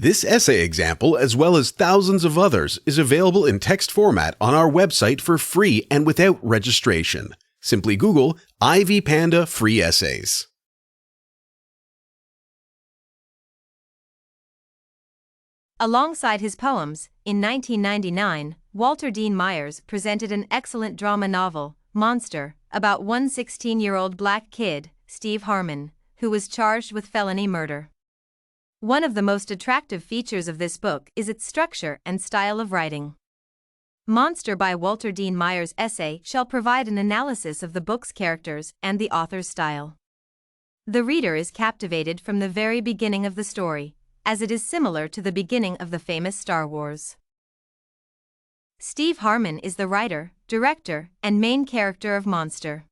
This essay example, as well as thousands of others, is available in text format on our website for free and without registration. Simply Google Ivy Panda Free Essays. Alongside his poems, in 1999, Walter Dean Myers presented an excellent drama novel, Monster, about one 16-year-old black kid, Steve Harmon, who was charged with felony murder. One of the most attractive features of this book is its structure and style of writing. Monster by Walter Dean Myers' essay shall provide an analysis of the book's characters and the author's style. The reader is captivated from the very beginning of the story, as it is similar to the beginning of the famous Star Wars. Steve Harmon is the writer, director, and main character of Monster.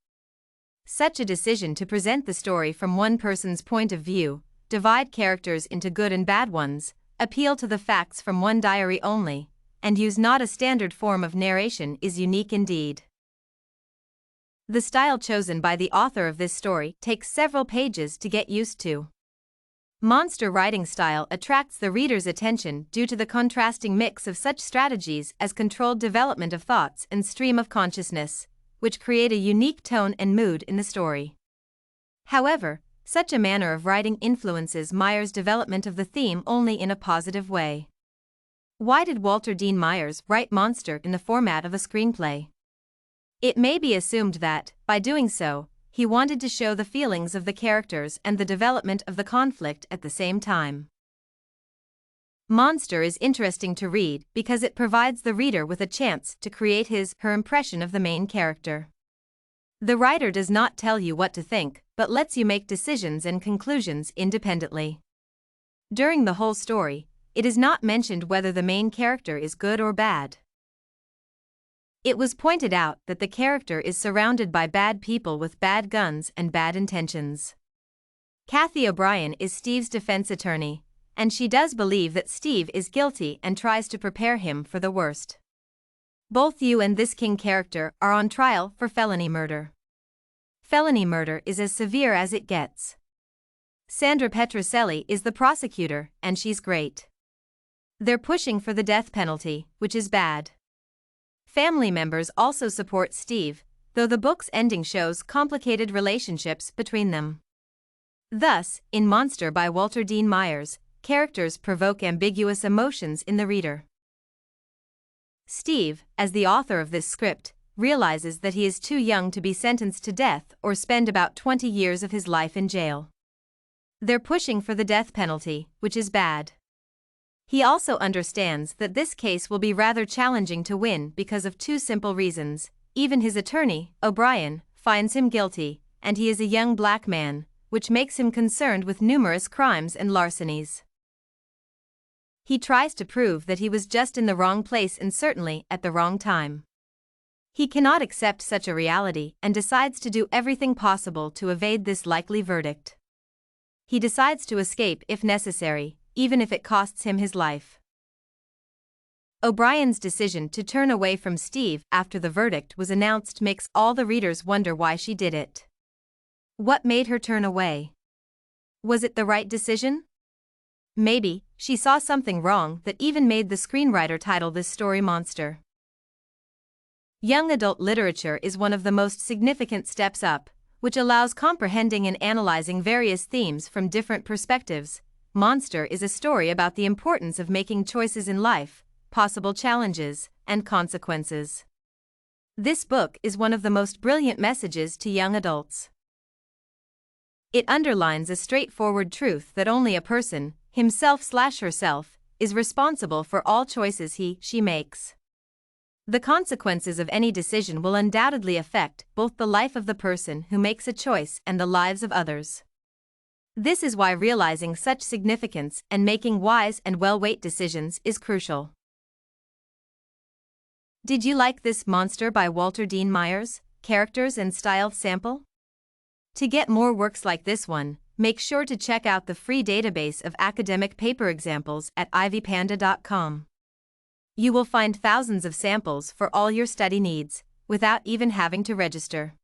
Such a decision to present the story from one person's point of view, divide characters into good and bad ones, appeal to the facts from one diary only, and use not a standard form of narration is unique indeed. The style chosen by the author of this story takes several pages to get used to. Monster writing style attracts the reader's attention due to the contrasting mix of such strategies as controlled development of thoughts and stream of consciousness, which create a unique tone and mood in the story. However, such a manner of writing influences Myers' development of the theme only in a positive way. Why did Walter Dean Myers write Monster in the format of a screenplay? It may be assumed that, by doing so, he wanted to show the feelings of the characters and the development of the conflict at the same time. Monster is interesting to read because it provides the reader with a chance to create her impression of the main character. The writer does not tell you what to think, but lets you make decisions and conclusions independently. During the whole story, it is not mentioned whether the main character is good or bad. It was pointed out that the character is surrounded by bad people with bad guns and bad intentions. Kathy O'Brien is Steve's defense attorney, and she does believe that Steve is guilty and tries to prepare him for the worst. Both you and this King character are on trial for felony murder. Felony murder is as severe as it gets. Sandra Petroselli is the prosecutor, and she's great. They're pushing for the death penalty, which is bad. Family members also support Steve, though the book's ending shows complicated relationships between them. Thus, in Monster by Walter Dean Myers, characters provoke ambiguous emotions in the reader. Steve, as the author of this script, realizes that he is too young to be sentenced to death or spend about 20 years of his life in jail. They're pushing for the death penalty, which is bad. He also understands that this case will be rather challenging to win because of two simple reasons. Even his attorney, O'Brien, finds him guilty, and he is a young black man, which makes him concerned with numerous crimes and larcenies. He tries to prove that he was just in the wrong place and certainly at the wrong time. He cannot accept such a reality and decides to do everything possible to evade this likely verdict. He decides to escape if necessary, even if it costs him his life. O'Brien's decision to turn away from Steve after the verdict was announced makes all the readers wonder why she did it. What made her turn away? Was it the right decision? Maybe she saw something wrong that even made the screenwriter title this story Monster. Young adult literature is one of the most significant steps up, which allows comprehending and analyzing various themes from different perspectives. Monster is a story about the importance of making choices in life, possible challenges, and consequences. This book is one of the most brilliant messages to young adults. It underlines a straightforward truth that only a person, himself/herself, is responsible for all choices he/she makes. The consequences of any decision will undoubtedly affect both the life of the person who makes a choice and the lives of others. This is why realizing such significance and making wise and well-weighed decisions is crucial. Did you like this Monster by Walter Dean Myers, characters and style sample? To get more works like this one, make sure to check out the free database of academic paper examples at ivypanda.com. You will find thousands of samples for all your study needs, without even having to register.